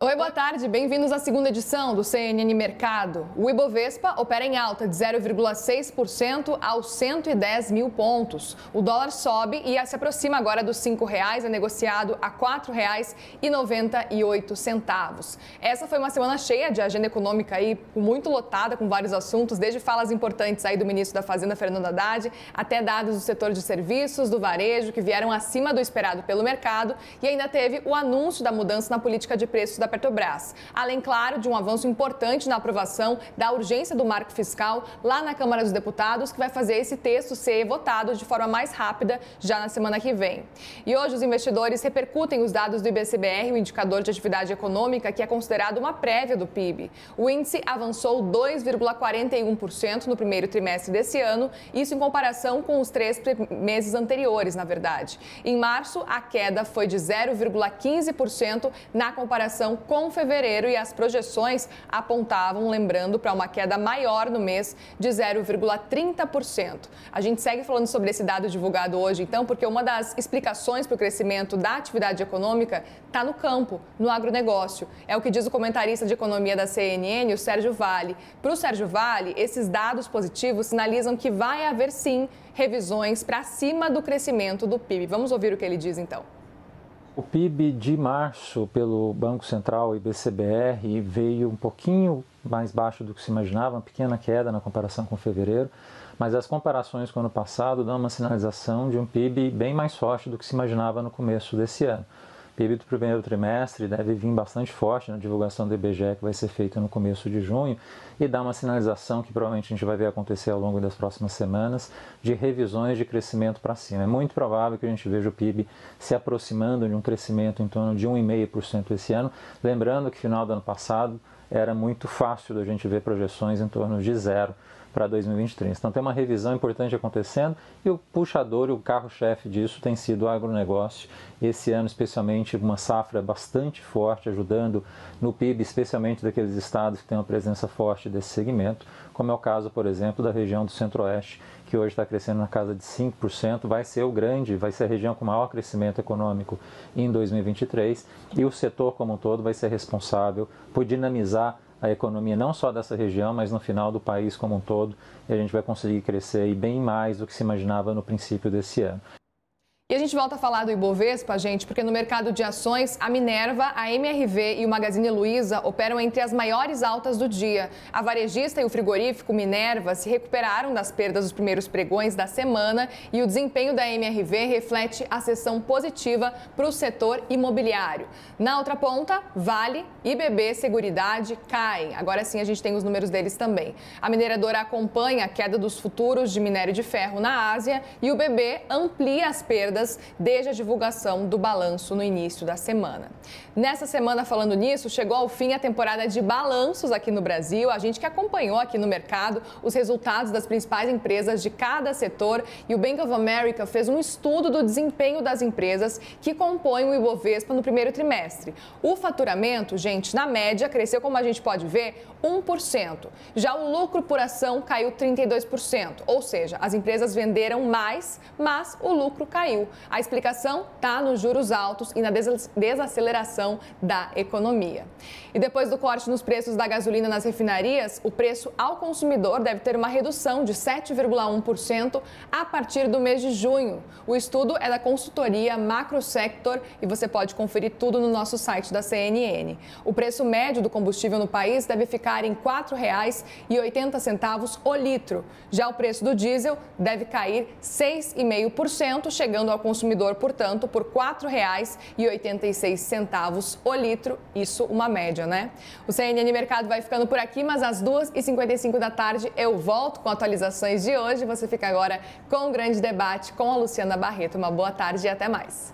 Oi, boa tarde. Bem-vindos à segunda edição do CNN Mercado. O Ibovespa opera em alta de 0,6% aos 110 mil pontos. O dólar sobe e se aproxima agora dos R$ 5,00, é negociado a R$ 4,98. Essa foi uma semana cheia de agenda econômica aí, muito lotada, com vários assuntos, desde falas importantes aí do ministro da Fazenda, Fernando Haddad, até dados do setor de serviços, do varejo, que vieram acima do esperado pelo mercado, e ainda teve o anúncio da mudança na política de preços da Petrobras. Além, claro, de um avanço importante na aprovação da urgência do marco fiscal lá na Câmara dos Deputados, que vai fazer esse texto ser votado de forma mais rápida já na semana que vem. E hoje os investidores repercutem os dados do IBCBR, o indicador de atividade econômica, que é considerado uma prévia do PIB. O índice avançou 2,41% no primeiro trimestre desse ano, isso em comparação com os 3 meses anteriores, na verdade. Em março, a queda foi de 0,15% na comparação com fevereiro, e as projeções apontavam, lembrando, para uma queda maior no mês de 0,30%. A gente segue falando sobre esse dado divulgado hoje, então, porque uma das explicações para o crescimento da atividade econômica está no campo, no agronegócio. É o que diz o comentarista de economia da CNN, o Sérgio Vale. Para o Sérgio Vale, esses dados positivos sinalizam que vai haver, sim, revisões para cima do crescimento do PIB. Vamos ouvir o que ele diz, então. O PIB de março pelo Banco Central e BCBR veio um pouquinho mais baixo do que se imaginava, uma pequena queda na comparação com fevereiro, mas as comparações com o ano passado dão uma sinalização de um PIB bem mais forte do que se imaginava no começo desse ano. O PIB do primeiro trimestre deve vir bastante forte na divulgação do IBGE, que vai ser feita no começo de junho, e dá uma sinalização que provavelmente a gente vai ver acontecer ao longo das próximas semanas, de revisões de crescimento para cima. É muito provável que a gente veja o PIB se aproximando de um crescimento em torno de 1,5% esse ano, lembrando que no final do ano passado era muito fácil da gente ver projeções em torno de zero para 2023. Então tem uma revisão importante acontecendo, e o puxador, o carro-chefe disso tem sido o agronegócio. Esse ano, especialmente, uma safra bastante forte, ajudando no PIB, especialmente daqueles estados que têm uma presença forte desse segmento, como é o caso, por exemplo, da região do Centro-Oeste, que hoje está crescendo na casa de 5%, vai ser a região com maior crescimento econômico em 2023, e o setor como um todo vai ser responsável por dinamizar a economia não só dessa região, mas no final do país como um todo, e a gente vai conseguir crescer bem mais do que se imaginava no princípio desse ano. E a gente volta a falar do Ibovespa, gente, porque no mercado de ações, a Minerva, a MRV e o Magazine Luiza operam entre as maiores altas do dia. A varejista e o frigorífico Minerva se recuperaram das perdas dos primeiros pregões da semana, e o desempenho da MRV reflete a seção positiva para o setor imobiliário. Na outra ponta, Vale e BB Seguridade caem. Agora sim a gente tem os números deles também. A mineradora acompanha a queda dos futuros de minério de ferro na Ásia, e o BB amplia as perdas desde a divulgação do balanço no início da semana. Nessa semana, falando nisso, chegou ao fim a temporada de balanços aqui no Brasil. A gente que acompanhou aqui no mercado os resultados das principais empresas de cada setor, e o Bank of America fez um estudo do desempenho das empresas que compõem o Ibovespa no primeiro trimestre. O faturamento, gente, na média, cresceu, como a gente pode ver, 1%. Já o lucro por ação caiu 32%, ou seja, as empresas venderam mais, mas o lucro caiu. A explicação está nos juros altos e na desaceleração da economia. E depois do corte nos preços da gasolina nas refinarias, o preço ao consumidor deve ter uma redução de 7,1% a partir do mês de junho. O estudo é da consultoria Macrosector e você pode conferir tudo no nosso site da CNN. O preço médio do combustível no país deve ficar em R$ 4,80 o litro. Já o preço do diesel deve cair 6,5%, chegando ao consumidor, portanto, por R$ 4,86 o litro. Isso uma média, né? O CNN Mercado vai ficando por aqui, mas às 2h55 da tarde eu volto com atualizações de hoje. Você fica agora com o grande debate com a Luciana Barreto. Uma boa tarde e até mais.